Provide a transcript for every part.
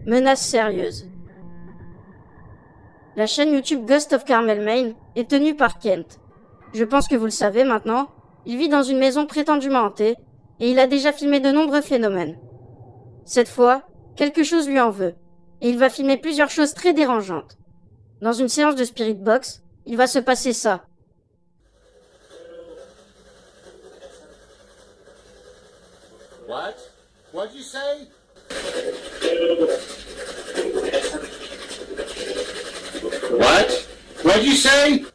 Menace sérieuse. La chaîne YouTube Ghost of Carmel Maine est tenue par Kent. Je pense que vous le savez maintenant, il vit dans une maison prétendument hantée, et il a déjà filmé de nombreux phénomènes. Cette fois, quelque chose lui en veut, et il va filmer plusieurs choses très dérangeantes. Dans une séance de Spirit Box, il va se passer ça. What? What'd you say? What? What'd you say?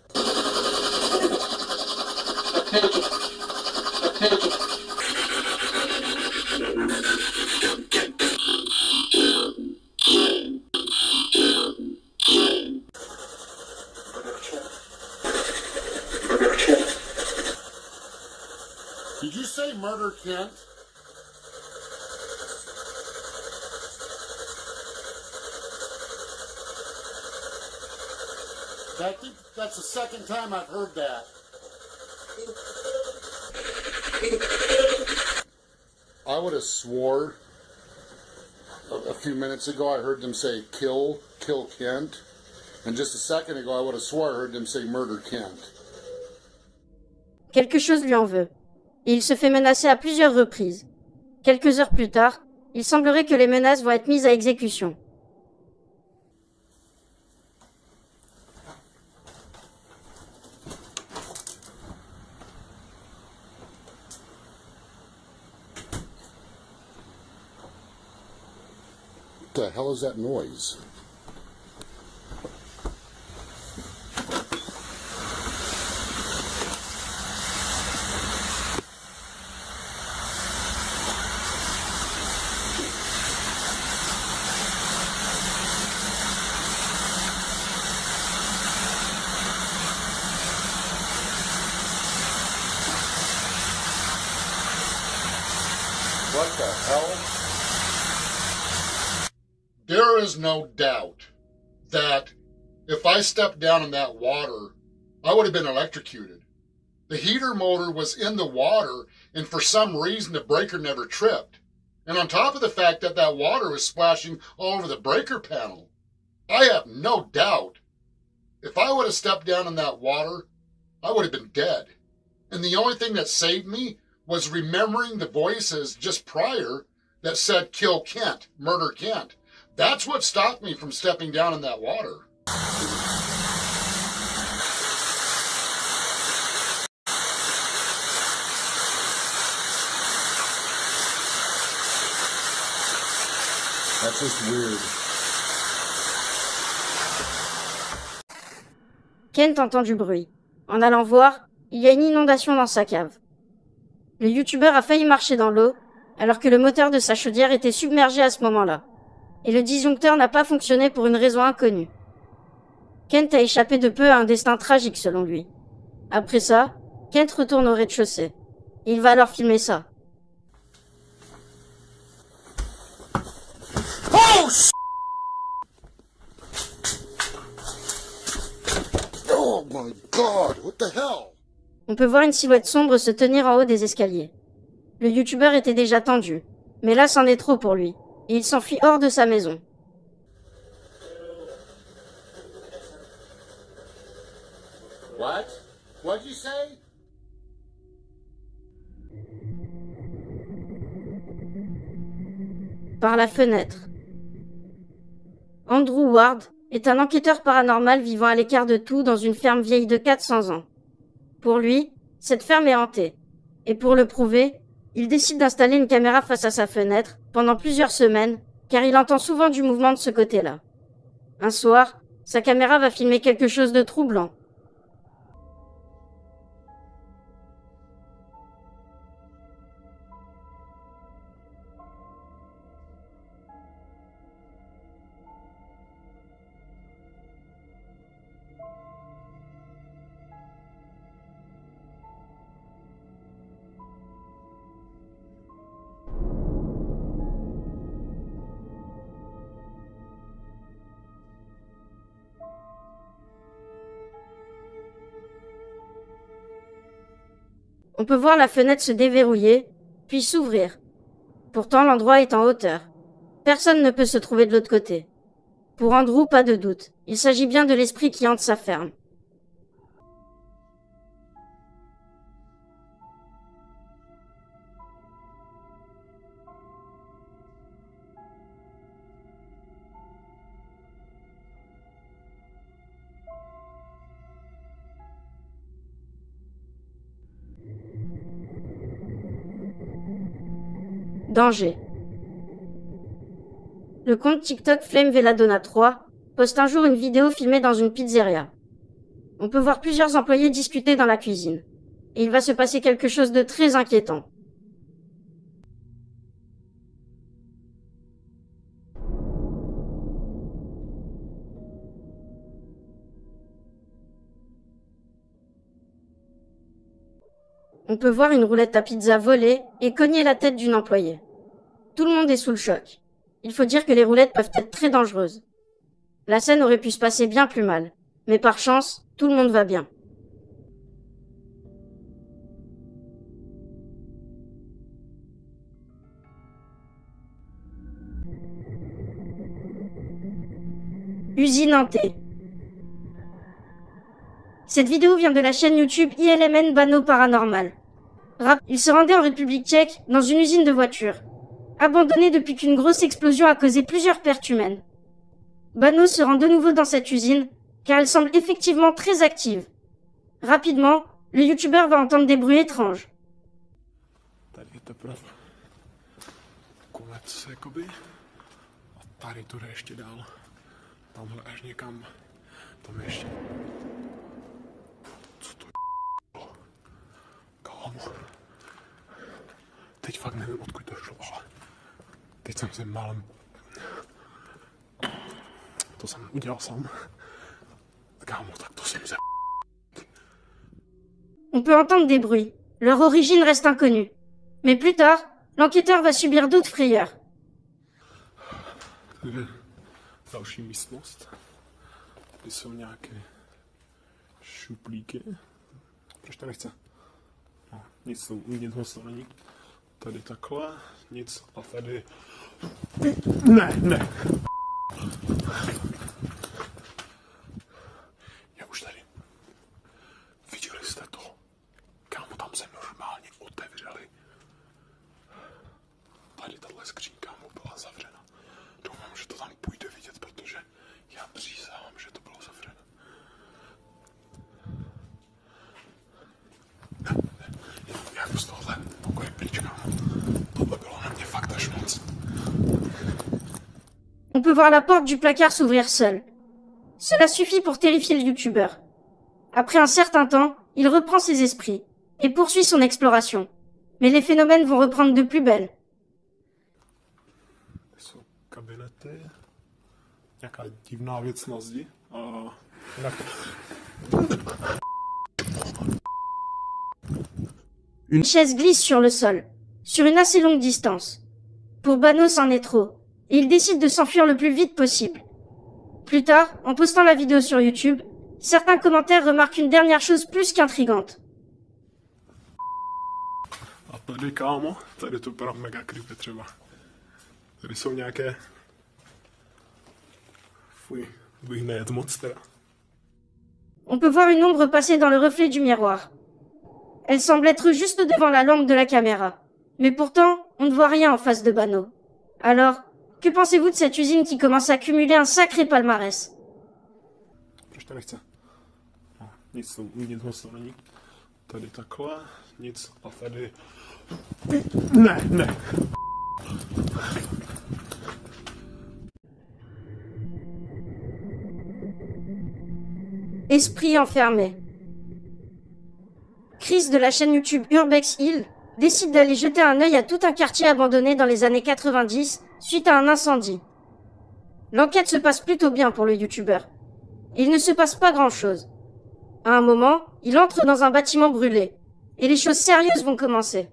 Did you say murder Kent? I think that's the second time I've heard that. I would have swore a few minutes ago I heard them say kill Kent. And just a second ago I would have swore I heard them say murder Kent. Quelque chose lui en veut. Et il se fait menacer à plusieurs reprises. Quelques heures plus tard, il semblerait que les menaces vont être mises à exécution. What the hell is that noise? What the hell? There is no doubt that if I stepped down in that water, I would have been electrocuted. The heater motor was in the water, and for some reason the breaker never tripped. And on top of the fact that that water was splashing all over the breaker panel, I have no doubt if I would have stepped down in that water, I would have been dead. And the only thing that saved me was remembering the voices just prior that said kill Kent, murder Kent. That's what stopped me from stepping down in that water. That's just weird. Kent entend du bruit. En allant voir, il y a une inondation dans sa cave. Le youtubeur a failli marcher dans l'eau, alors que le moteur de sa chaudière était submergé à ce moment-là. Et le disjoncteur n'a pas fonctionné pour une raison inconnue. Kent a échappé de peu à un destin tragique selon lui. Après ça, Kent retourne au rez-de-chaussée. Il va alors filmer ça. Oh, shit! Oh my God, what the hell? On peut voir une silhouette sombre se tenir en haut des escaliers. Le youtubeur était déjà tendu, mais là c'en est trop pour lui, et il s'enfuit hors de sa maison. What? What'd you say? Par la fenêtre. Andrew Ward est un enquêteur paranormal vivant à l'écart de tout dans une ferme vieille de 400 ans. Pour lui, cette ferme est hantée. Et pour le prouver, il décide d'installer une caméra face à sa fenêtre pendant plusieurs semaines, car il entend souvent du mouvement de ce côté-là. Un soir, sa caméra va filmer quelque chose de troublant. On peut voir la fenêtre se déverrouiller, puis s'ouvrir. Pourtant, l'endroit est en hauteur. Personne ne peut se trouver de l'autre côté. Pour Andrew, pas de doute. Il s'agit bien de l'esprit qui hante sa ferme. Danger. Le compte TikTok Flame Veladonna 3 poste un jour une vidéo filmée dans une pizzeria. On peut voir plusieurs employés discuter dans la cuisine. Et il va se passer quelque chose de très inquiétant. On peut voir une roulette à pizza voler et cogner la tête d'une employée. Tout le monde est sous le choc. Il faut dire que les roulettes peuvent être très dangereuses. La scène aurait pu se passer bien plus mal. Mais par chance, tout le monde va bien. Usine hantée. Cette vidéo vient de la chaîne YouTube ILMN Bano Paranormal. Il se rendait en République tchèque, dans une usine de voitures, abandonnée depuis qu'une grosse explosion a causé plusieurs pertes humaines. Bano se rend de nouveau dans cette usine, car elle semble effectivement très active. Rapidement, le youtubeur va entendre des bruits étranges. Tady je teprve konec, jakoby. A tady to jde ještě dál. Tamhle až někam. Tam ještě. Co to je? Kámo. Teď fakt nevím, odkud to šlo, ale teď jsem si málem... To jsem udělal sám. Kámo, tak to jsem se... On peut entendre des bruits. Leur origine reste inconnue. Mais plus tard, l'enquêteur va subir d'autres frayeurs. Tady je další místnost. Tady jsou nějaké šuplíky. Proč to nechce? No, nic to uvnitř moc to není. Tady takhle, nic a tady... Ne! Je už tady. Viděli jste to? Kámo, tam se normálně otevřeli. Tady tahle skřínka mu byla zavřena. Doufám, že to tam půjde vidět, protože já přísahám, že to bylo zavřeno. Jak z tohohle pokoje pryč, kámo. Tohle bylo na mě fakt až moc. On peut voir la porte du placard s'ouvrir seule. Cela suffit pour terrifier le youtubeur. Après un certain temps, il reprend ses esprits et poursuit son exploration. Mais les phénomènes vont reprendre de plus belle. Jsou kabinety, nějaká divná věc na zdi a jinak... Une chaise glisse sur le sol, sur une assez longue distance. Pour Bano, c'en est trop, et il décide de s'enfuir le plus vite possible. Plus tard, en postant la vidéo sur YouTube, certains commentaires remarquent une dernière chose plus qu'intrigante. A tady, kámo, tady to vypadá mega creepy třeba. Tady jsou nějaké... Fuj, bych nejet moc teda. On peut voir une ombre passer dans le reflet du miroir. Elle semble être juste devant la lampe de la caméra. Mais pourtant, on ne voit rien en face de Bano. Alors, que pensez-vous de cette usine qui commence à cumuler un sacré palmarès? Proč to nechce? No, nic to uvnitř moc to není. Tady takhle, nic a tady... Ne! Esprit enfermé. Chris de la chaîne YouTube Urbex Hill décide d'aller jeter un œil à tout un quartier abandonné dans les années 90 suite à un incendie. L'enquête se passe plutôt bien pour le youtubeur. Il ne se passe pas grand-chose. À un moment, il entre dans un bâtiment brûlé. Et les choses sérieuses vont commencer.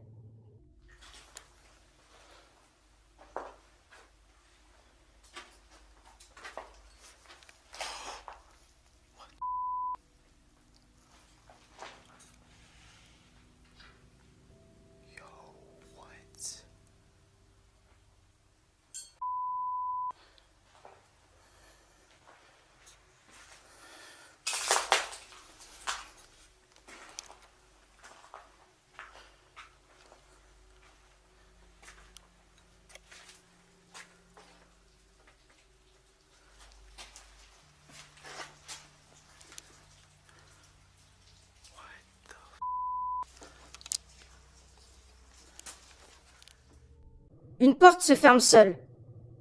Une porte se ferme seule.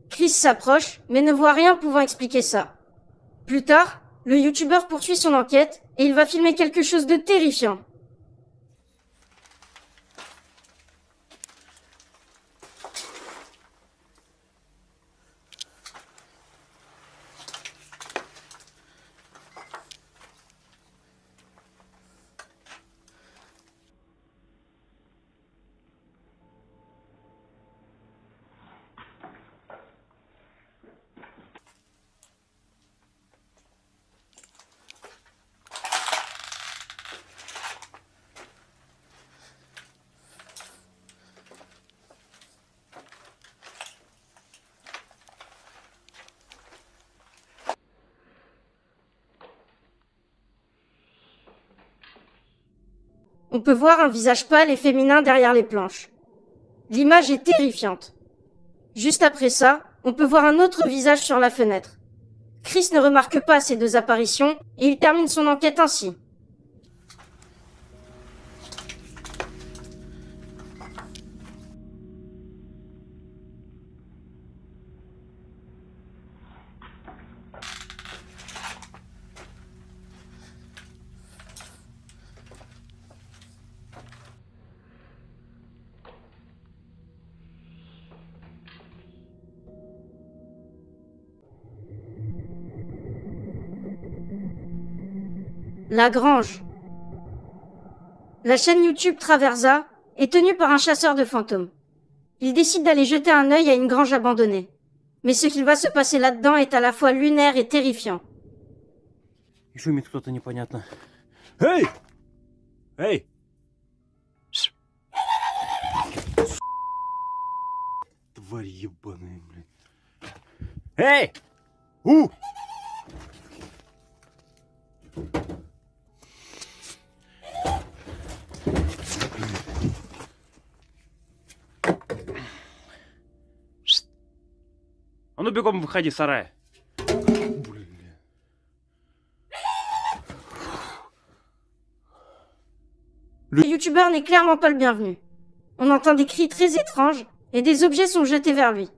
Chris s'approche, mais ne voit rien pouvant expliquer ça. Plus tard, le youtubeur poursuit son enquête et il va filmer quelque chose de terrifiant. On peut voir un visage pâle et féminin derrière les planches. L'image est terrifiante. Juste après ça, on peut voir un autre visage sur la fenêtre. Chris ne remarque pas ces deux apparitions et il termine son enquête ainsi. La Grange. La chaîne YouTube Traversa est tenue par un chasseur de fantômes. Il décide d'aller jeter un œil à une grange abandonnée. Mais ce qu'il va se passer là-dedans est à la fois lunaire et terrifiant. И шумит кто-то непонятно. Эй! Эй! Тварь ебаная, блядь. Эй! У! А ну бегом выходи, сарай. Le youtubeur n'est clairement pas le bienvenu. On entend des cris très étranges et des objets sont jetés vers lui.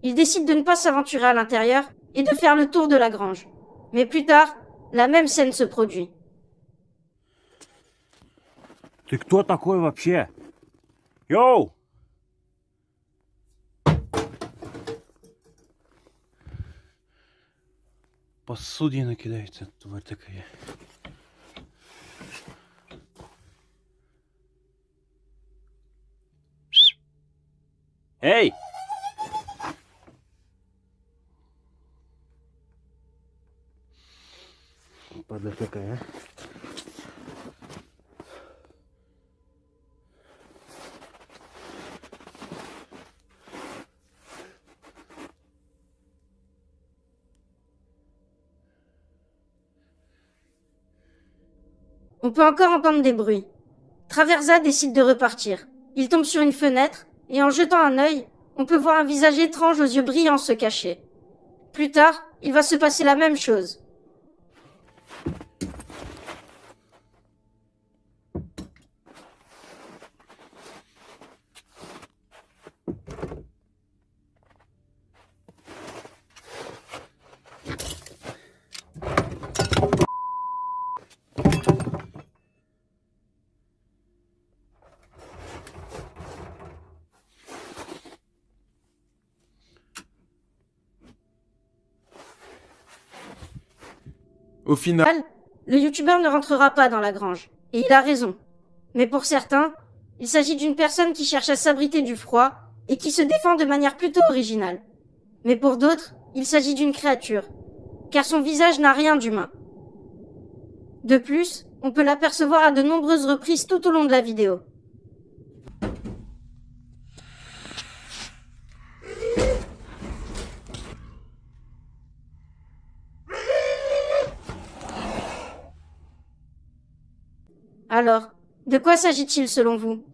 Il décide de ne pas s'aventurer à l'intérieur et de faire le tour de la grange. Mais plus tard, la même scène se produit. Ты кто такой вообще? Йоу! Посудина кидается, тварь такая. Эй! Падла такая, а? On peut encore entendre des bruits. Traversa décide de repartir. Il tombe sur une fenêtre et en jetant un œil, on peut voir un visage étrange aux yeux brillants se cacher. Plus tard, il va se passer la même chose. Au final, Le youtubeur ne rentrera pas dans la grange. Et il a raison. Mais pour certains, il s'agit d'une personne qui cherche à s'abriter du froid et qui se défend de manière plutôt originale. Mais pour d'autres, il s'agit d'une créature, car son visage n'a rien d'humain. De plus, on peut l'apercevoir à de nombreuses reprises tout au long de la vidéo. Alors, de quoi s'agit-il selon vous?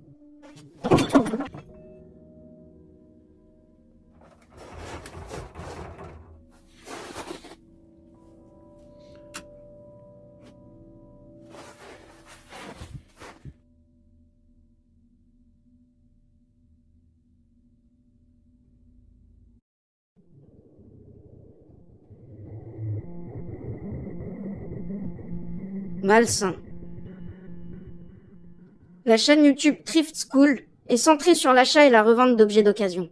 malsain. La chaîne YouTube Thrift School est centrée sur l'achat et la revente d'objets d'occasion.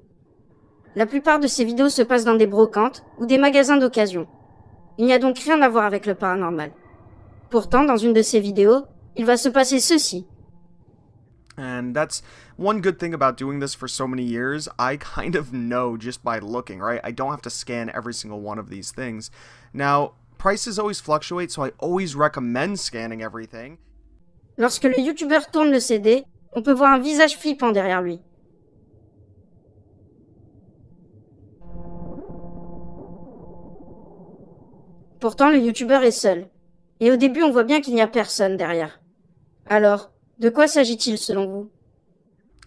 La plupart de ces vidéos se passent dans des brocantes ou des magasins d'occasion. Il n'y a donc rien à voir avec le paranormal. Pourtant, dans une de ces vidéos, il va se passer ceci. And that's one good thing about doing this for so many years. I kind of know just by looking, right? I don't have to scan every single one of these things. Now, prices always fluctuate, so I always recommend scanning everything. Lorsque le YouTuber tourne le CD, on peut voir un visage flippant derrière lui. Pourtant, le YouTuber est seul. Et au début, on voit bien qu'il n'y a personne derrière. Alors, de quoi s'agit-il selon vous?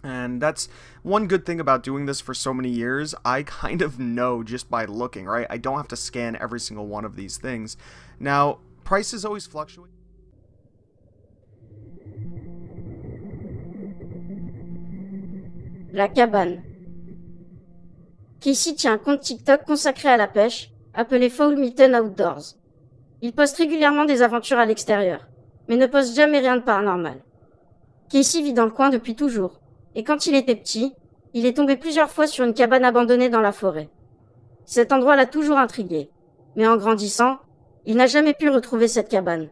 And that's one good thing about doing this for so many years. I kind of know just by looking, right? I don't have to scan every single one of these things. Now, prices always fluctuate. La cabane. Casey tient un compte TikTok consacré à la pêche, appelé Foul Mitten Outdoors. Il poste régulièrement des aventures à l'extérieur, mais ne poste jamais rien de paranormal. Casey vit dans le coin depuis toujours, et quand il était petit, il est tombé plusieurs fois sur une cabane abandonnée dans la forêt. Cet endroit l'a toujours intrigué, mais en grandissant, il n'a jamais pu retrouver cette cabane.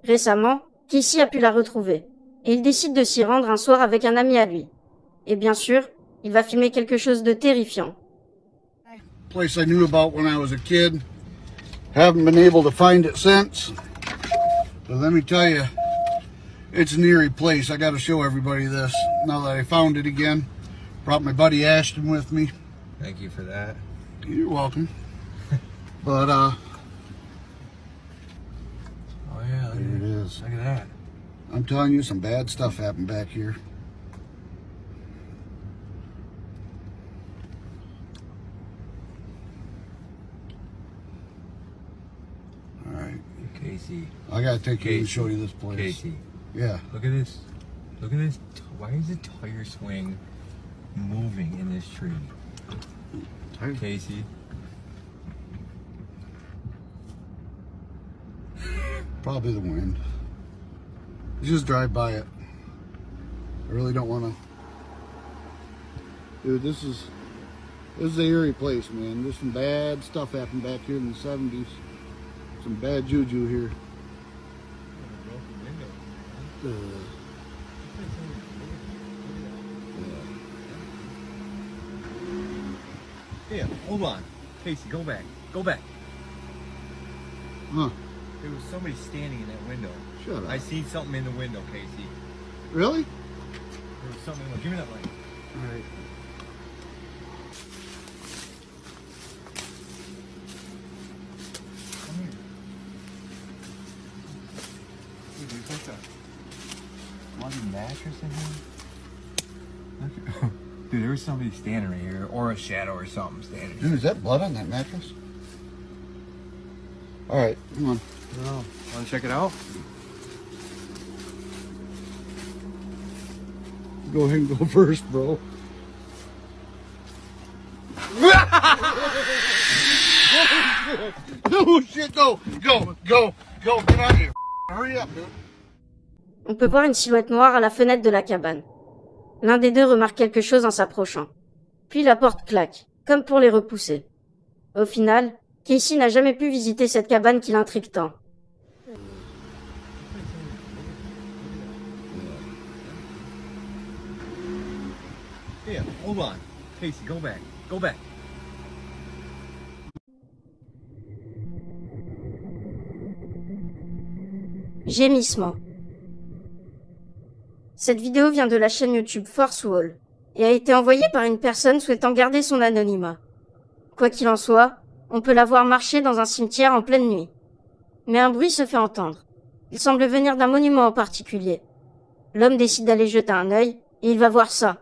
Récemment, Casey a pu la retrouver, et il décide de s'y rendre un soir avec un ami à lui. Et bien sûr, il va filmer quelque chose de terrifiant. Place I knew about when I was a kid. Haven't been able to find it since. But let me tell you, it's an eerie place. I got to show everybody this now that I found it again. Brought my buddy Ashton with me. Thank you for that. You're welcome. But Oh yeah, there it is. Look at that. I'm telling you, some bad stuff happened back here. All right, Casey. I gotta take you and Casey. show you this place. Casey. Yeah. Look at this. Look at this. Why is the tire swing moving in this tree? Casey. Probably the wind. You just drive by it. I really don't want to. Dude, this is an eerie place, man. There's some bad stuff happened back here in the 70s. Some bad juju here. Yeah, hold on. Casey, go back. Go back. Huh. There was somebody standing in that window. Shut up. I seen something in the window, Casey. Really? There was something. Give me that light. All right. Come here. Dude, there's like a bloody mattress in here. Look. Dude, there was somebody standing right here, or a shadow or something standing here. Dude, is that blood on that mattress? All right, come on. Oh, want to check it out? Go ahead and go first, bro. Oh shit, go, go, go, go, get out of here. Hurry up, dude. On peut voir une silhouette noire à la fenêtre de la cabane. L'un des deux remarque quelque chose en s'approchant. Puis la porte claque, comme pour les repousser. Au final, Casey n'a jamais pu visiter cette cabane qui l'intrigue tant. Yeah, hold on. Casey, go back. Go back. Gémissement. Cette vidéo vient de la chaîne YouTube Force Wall et a été envoyée par une personne souhaitant garder son anonymat. Quoi qu'il en soit, on peut la voir marcher dans un cimetière en pleine nuit. Mais un bruit se fait entendre. Il semble venir d'un monument en particulier. L'homme décide d'aller jeter un œil et il va voir ça.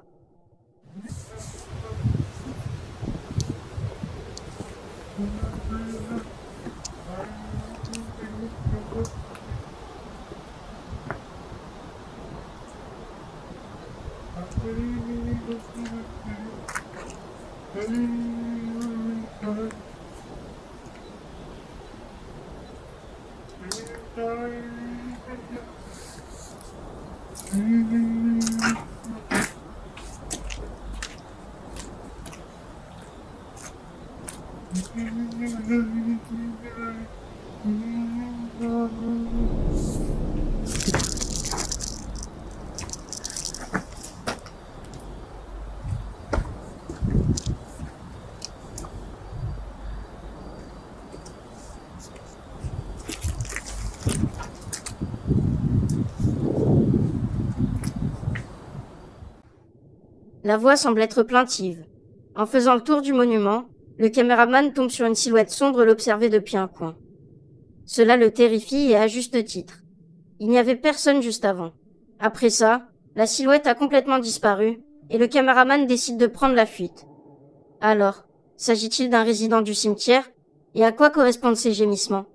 La voix semble être plaintive. En faisant le tour du monument, le caméraman tombe sur une silhouette sombre l'observer depuis un coin. Cela le terrifie et à juste titre. Il n'y avait personne juste avant. Après ça, la silhouette a complètement disparu et le caméraman décide de prendre la fuite. Alors, s'agit-il d'un résident du cimetière? Et à quoi correspondent ces gémissements?